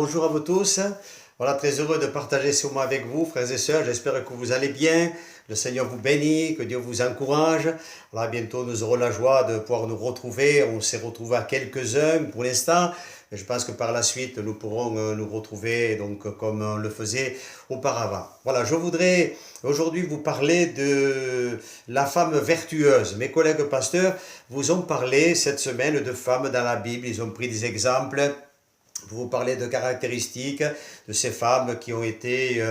bonjour à vous tous. Voilà, très heureux de partager ce moment avec vous, frères et sœurs. J'espère que vous allez bien. Le Seigneur vous bénit, que Dieu vous encourage. Voilà, bientôt nous aurons la joie de pouvoir nous retrouver. On s'est retrouvés à quelques-uns pour l'instant. Mais je pense que par la suite, nous pourrons nous retrouver donc, comme on le faisait auparavant. Voilà, je voudrais aujourd'hui vous parler de la femme vertueuse. Mes collègues pasteurs vous ont parlé cette semaine de femmes dans la Bible. Ils ont pris des exemples pour vous parler de caractéristiques de ces femmes qui ont été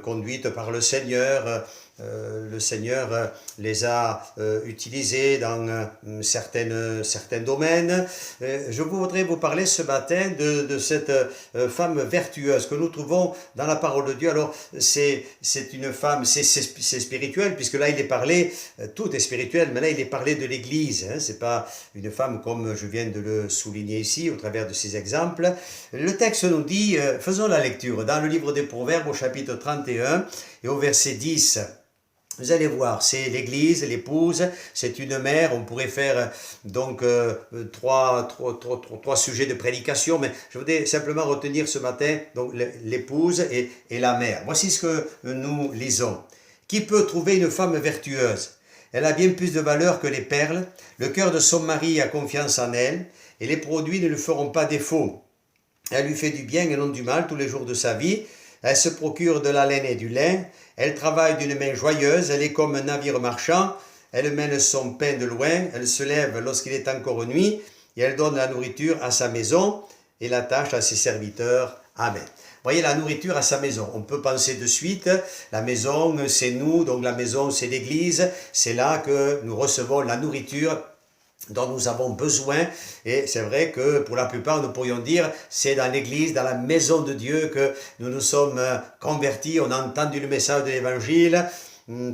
conduites par le Seigneur. Le Seigneur les a utilisées dans certains domaines. Je voudrais vous parler ce matin de cette femme vertueuse que nous trouvons dans la parole de Dieu. Alors, c'est une femme, c'est spirituel, puisque là, il est parlé, tout est spirituel, mais là, il est parlé de l'Église. Hein. Ce n'est pas une femme comme je viens de le souligner ici, au travers de ces exemples. Le texte nous dit, faisons la lecture, dans le livre des Proverbes, au chapitre 31 et au verset 10. Vous allez voir, c'est l'église, l'épouse, c'est une mère. On pourrait faire donc trois sujets de prédication, mais je voudrais simplement retenir ce matin donc l'épouse et la mère. Voici ce que nous lisons. Qui peut trouver une femme vertueuse? Elle a bien plus de valeur que les perles. Le cœur de son mari a confiance en elle, et les produits ne lui feront pas défaut. Elle lui fait du bien et non du mal tous les jours de sa vie. Elle se procure de la laine et du lin. Elle travaille d'une main joyeuse. Elle est comme un navire marchand. Elle mène son pain de loin. Elle se lève lorsqu'il est encore nuit. Et elle donne la nourriture à sa maison et la tâche à ses serviteurs. Amen. Voyez, la nourriture à sa maison. On peut penser de suite, la maison c'est nous, donc la maison c'est l'église. C'est là que nous recevons la nourriture dont nous avons besoin, et c'est vrai que pour la plupart nous pourrions dire c'est dans l'église, dans la maison de Dieu que nous nous sommes convertis, on a entendu le message de l'évangile.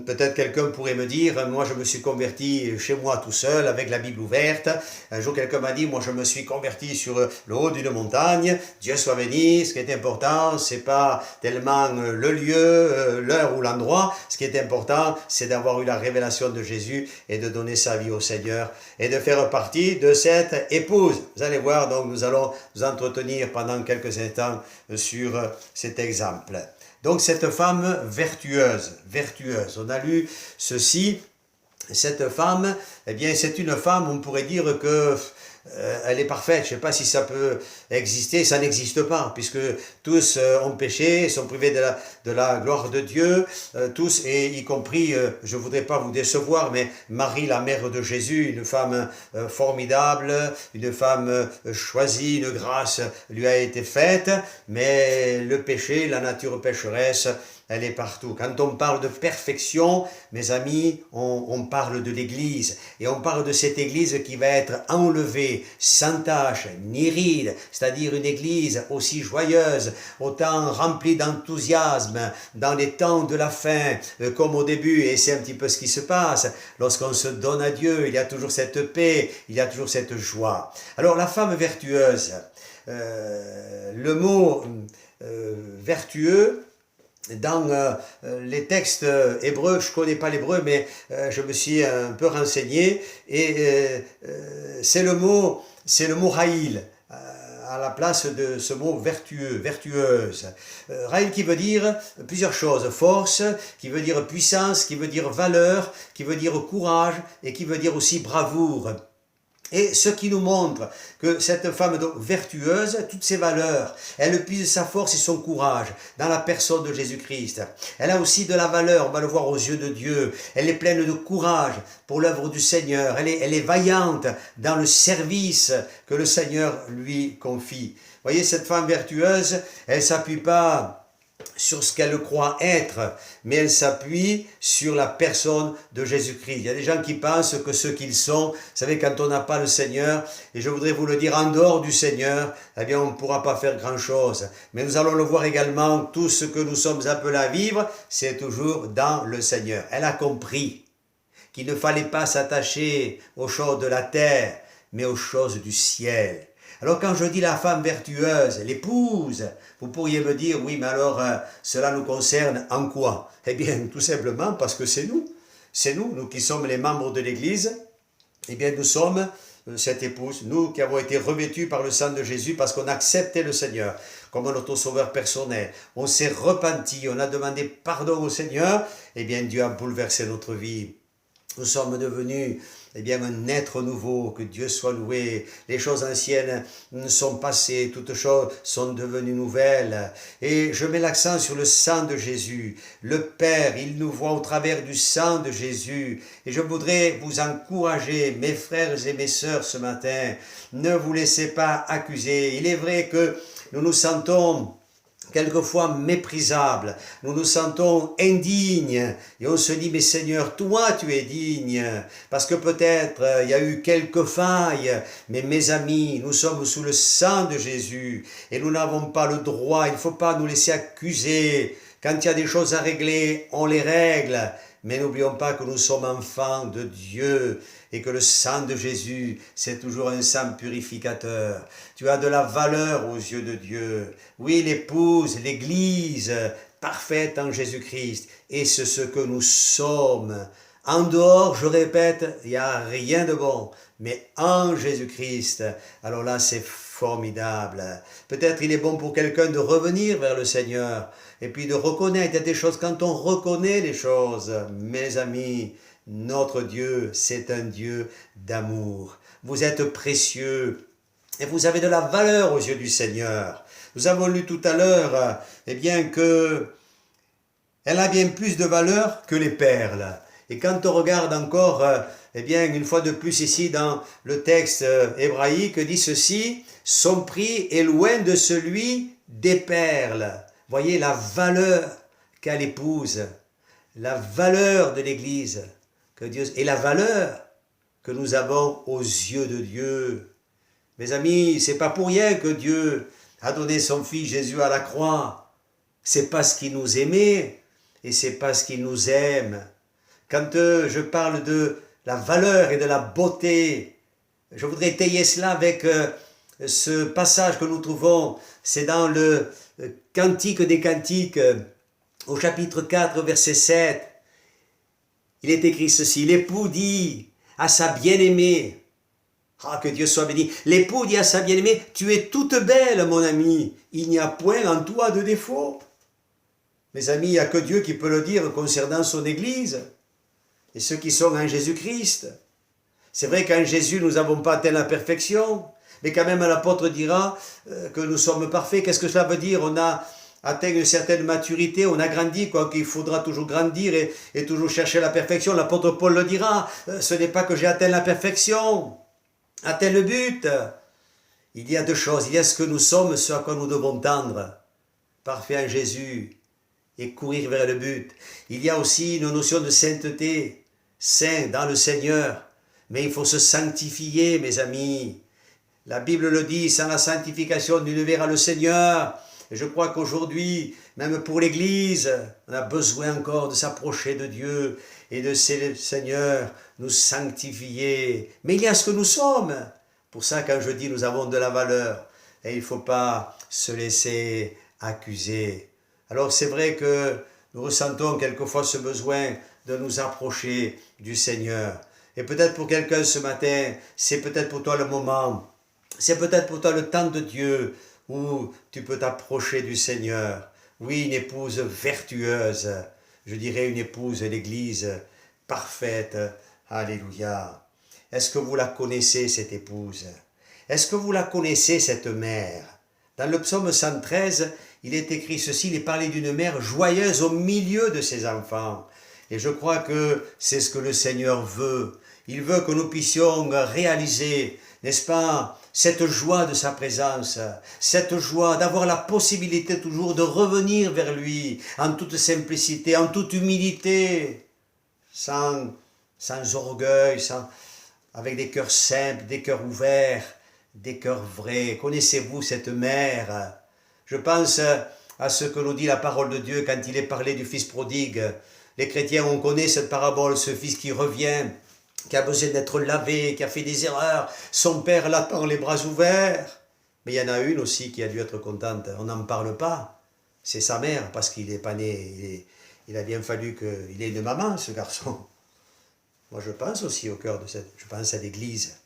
Peut-être quelqu'un pourrait me dire, moi je me suis converti chez moi tout seul avec la Bible ouverte. Un jour quelqu'un m'a dit, moi je me suis converti sur le haut d'une montagne. Dieu soit béni, ce qui est important, c'est pas tellement le lieu, l'heure ou l'endroit. Ce qui est important, c'est d'avoir eu la révélation de Jésus et de donner sa vie au Seigneur et de faire partie de cette épouse. Vous allez voir, donc nous allons nous entretenir pendant quelques instants sur cet exemple. Donc cette femme vertueuse, on a lu ceci, cette femme, eh bien c'est une femme, on pourrait dire que elle est parfaite, je ne sais pas si ça peut exister, ça n'existe pas, puisque tous ont péché, sont privés de la gloire de Dieu, tous, et y compris, je ne voudrais pas vous décevoir, mais Marie, la mère de Jésus, une femme formidable, une femme choisie, une grâce lui a été faite, mais le péché, la nature pécheresse, elle est partout. Quand on parle de perfection, mes amis, on parle de l'Église. Et on parle de cette Église qui va être enlevée, sans tache, ni ride, c'est-à-dire une Église aussi joyeuse, autant remplie d'enthousiasme dans les temps de la fin, comme au début. Et c'est un petit peu ce qui se passe. Lorsqu'on se donne à Dieu, il y a toujours cette paix, il y a toujours cette joie. Alors la femme vertueuse, le mot vertueux, dans les textes hébreux, je ne connais pas l'hébreu, mais je me suis un peu renseigné, et c'est le mot Raïl, à la place de ce mot vertueux, vertueuse. Raïl qui veut dire plusieurs choses, force, qui veut dire puissance, qui veut dire valeur, qui veut dire courage, et qui veut dire aussi bravoure. Et ce qui nous montre que cette femme donc vertueuse, toutes ses valeurs, elle puise sa force et son courage dans la personne de Jésus-Christ. Elle a aussi de la valeur, on va le voir aux yeux de Dieu. Elle est pleine de courage pour l'œuvre du Seigneur. Elle est vaillante dans le service que le Seigneur lui confie. Vous voyez, cette femme vertueuse, elle ne s'appuie pas sur ce qu'elle croit être, mais elle s'appuie sur la personne de Jésus-Christ. Il y a des gens qui pensent que ce qu'ils sont, vous savez, quand on n'a pas le Seigneur, et je voudrais vous le dire, en dehors du Seigneur, eh bien on ne pourra pas faire grand-chose. Mais nous allons le voir également, tout ce que nous sommes appelés à vivre, c'est toujours dans le Seigneur. Elle a compris qu'il ne fallait pas s'attacher aux choses de la terre, mais aux choses du ciel. Alors quand je dis la femme vertueuse, l'épouse, vous pourriez me dire, oui, mais alors cela nous concerne en quoi? Eh bien, tout simplement parce que c'est nous qui sommes les membres de l'Église, eh bien nous sommes cette épouse, nous qui avons été revêtus par le sang de Jésus parce qu'on a accepté le Seigneur. comme notre sauveur personnel, on s'est repenti, on a demandé pardon au Seigneur, eh bien Dieu a bouleversé notre vie. Nous sommes devenus un être nouveau, que Dieu soit loué. Les choses anciennes sont passées, toutes choses sont devenues nouvelles. Et je mets l'accent sur le sang de Jésus. Le Père, il nous voit au travers du sang de Jésus. Et je voudrais vous encourager, mes frères et mes sœurs, ce matin. Ne vous laissez pas accuser. Il est vrai que nous nous sentons quelquefois méprisables, nous nous sentons indignes et on se dit mais Seigneur, toi tu es digne, parce que peut-être il y a eu quelques failles, mais mes amis, nous sommes sous le sang de Jésus et nous n'avons pas le droit, il ne faut pas nous laisser accuser. Quand il y a des choses à régler, on les règle, mais n'oublions pas que nous sommes enfants de Dieu et que le sang de Jésus, c'est toujours un sang purificateur. Tu as de la valeur aux yeux de Dieu. Oui, l'épouse, l'Église, parfaite en Jésus-Christ, et c'est ce que nous sommes. En dehors, je répète, il n'y a rien de bon, mais en Jésus-Christ, alors là, c'est formidable. Peut-être il est bon pour quelqu'un de revenir vers le Seigneur, et puis de reconnaître, il y a des choses, quand on reconnaît les choses, mes amis, notre Dieu, c'est un Dieu d'amour. Vous êtes précieux et vous avez de la valeur aux yeux du Seigneur. Nous avons lu tout à l'heure, que elle a bien plus de valeur que les perles. Et quand on regarde encore, une fois de plus ici dans le texte hébraïque, dit ceci, son prix est loin de celui des perles. Voyez la valeur qu'a l'épouse, la valeur de l'Église, que Dieu, et la valeur que nous avons aux yeux de Dieu. Mes amis, c'est pas pour rien que Dieu a donné son Fils Jésus à la croix. C'est parce qu'il nous aimait et c'est parce qu'il nous aime. Quand je parle de la valeur et de la beauté, je voudrais étayer cela avec ce passage que nous trouvons, c'est dans le Cantique des Cantiques, au chapitre 4, verset 7. Il est écrit ceci, l'époux dit à sa bien-aimée, que Dieu soit béni, l'époux dit à sa bien-aimée, tu es toute belle mon ami, il n'y a point en toi de défaut. Mes amis, il n'y a que Dieu qui peut le dire concernant son Église et ceux qui sont en Jésus-Christ. C'est vrai qu'en Jésus nous n'avons pas atteint la perfection, mais quand même l'apôtre dira que nous sommes parfaits. Qu'est-ce que cela veut dire? On a atteint une certaine maturité, on a grandi, quoi qu'il faudra toujours grandir et toujours chercher la perfection. L'apôtre Paul le dira, ce n'est pas que j'ai atteint la perfection, atteint le but. Il y a deux choses, il y a ce que nous sommes, ce à quoi nous devons tendre, parfait en Jésus, et courir vers le but. Il y a aussi une notion de sainteté, saint dans le Seigneur, mais il faut se sanctifier, mes amis. La Bible le dit, sans la sanctification, nul ne verra le Seigneur. Et je crois qu'aujourd'hui, même pour l'Église, on a besoin encore de s'approcher de Dieu et de Seigneur, nous sanctifier. Mais il y a ce que nous sommes. Pour ça, quand je dis nous avons de la valeur, et il ne faut pas se laisser accuser. Alors c'est vrai que nous ressentons quelquefois ce besoin de nous approcher du Seigneur. Et peut-être pour quelqu'un ce matin, c'est peut-être pour toi le moment, c'est peut-être pour toi le temps de Dieu, où tu peux t'approcher du Seigneur. Oui, une épouse vertueuse, je dirais une épouse de l'Église parfaite. Alléluia. Est-ce que vous la connaissez, cette épouse? Est-ce que vous la connaissez, cette mère? Dans le psaume 113, il est écrit ceci, il est parlé d'une mère joyeuse au milieu de ses enfants. Et je crois que c'est ce que le Seigneur veut. Il veut que nous puissions réaliser, n'est-ce pas, cette joie de sa présence, cette joie d'avoir la possibilité toujours de revenir vers lui en toute simplicité, en toute humilité, sans orgueil, avec des cœurs simples, des cœurs ouverts, des cœurs vrais. Connaissez-vous cette mère? Je pense à ce que nous dit la parole de Dieu quand il est parlé du fils prodigue. Les chrétiens, on connaît cette parabole, ce fils qui revient, qui a besoin d'être lavé, qui a fait des erreurs. Son père l'attend les bras ouverts. Mais il y en a une aussi qui a dû être contente. On n'en parle pas. C'est sa mère, parce qu'il n'est pas né. Il a bien fallu qu'il ait une maman, ce garçon. Moi, je pense aussi au cœur de cette... Je pense à l'Église.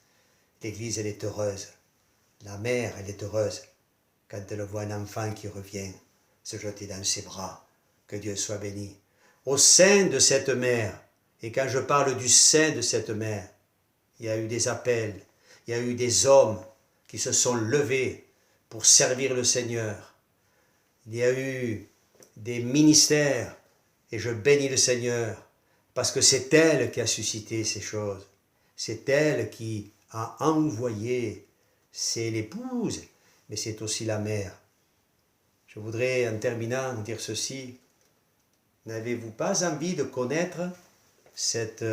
L'Église, elle est heureuse. La mère, elle est heureuse. quand elle voit un enfant qui revient se jeter dans ses bras. Que Dieu soit béni. Au sein de cette mère, et quand je parle du sein de cette mère, il y a eu des appels, il y a eu des hommes qui se sont levés pour servir le Seigneur. Il y a eu des ministères, et je bénis le Seigneur, parce que c'est elle qui a suscité ces choses. C'est elle qui a envoyé. C'est l'épouse, mais c'est aussi la mère. Je voudrais, en terminant, dire ceci. N'avez-vous pas envie de connaître cette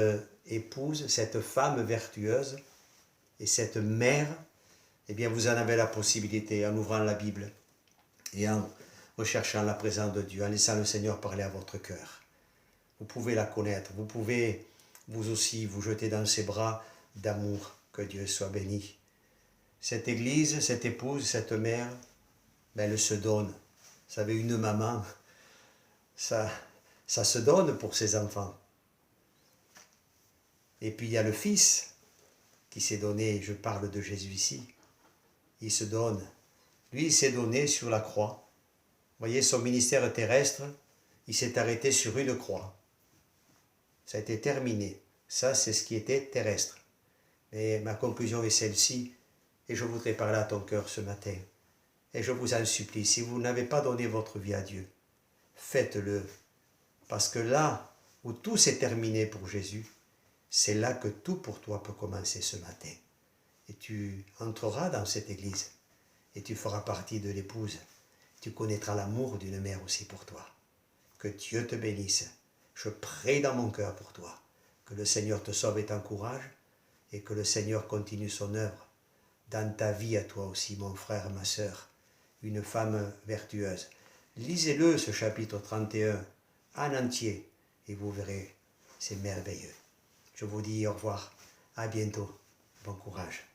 épouse, cette femme vertueuse et cette mère? Eh bien, vous en avez la possibilité en ouvrant la Bible et en recherchant la présence de Dieu, en laissant le Seigneur parler à votre cœur. Vous pouvez la connaître, vous pouvez vous aussi vous jeter dans ses bras d'amour. Que Dieu soit béni. Cette église, cette épouse, cette mère, ben, elle se donne. Vous savez, une maman, ça se donne pour ses enfants. Et puis il y a le Fils qui s'est donné, je parle de Jésus ici, il se donne. Lui, il s'est donné sur la croix. Vous voyez, son ministère terrestre, il s'est arrêté sur une croix. Ça a été terminé. Ça, c'est ce qui était terrestre. Mais ma conclusion est celle-ci, et je voudrais parler à ton cœur ce matin. Et je vous en supplie, si vous n'avez pas donné votre vie à Dieu, faites-le. Parce que là où tout s'est terminé pour Jésus, c'est là que tout pour toi peut commencer ce matin. Et tu entreras dans cette église, et tu feras partie de l'épouse. Tu connaîtras l'amour d'une mère aussi pour toi. Que Dieu te bénisse. Je prie dans mon cœur pour toi. Que le Seigneur te sauve et t'encourage, et que le Seigneur continue son œuvre dans ta vie à toi aussi, mon frère, ma sœur, une femme vertueuse. Lisez-le, ce chapitre 31, en entier, et vous verrez, c'est merveilleux. Je vous dis au revoir, à bientôt, bon courage.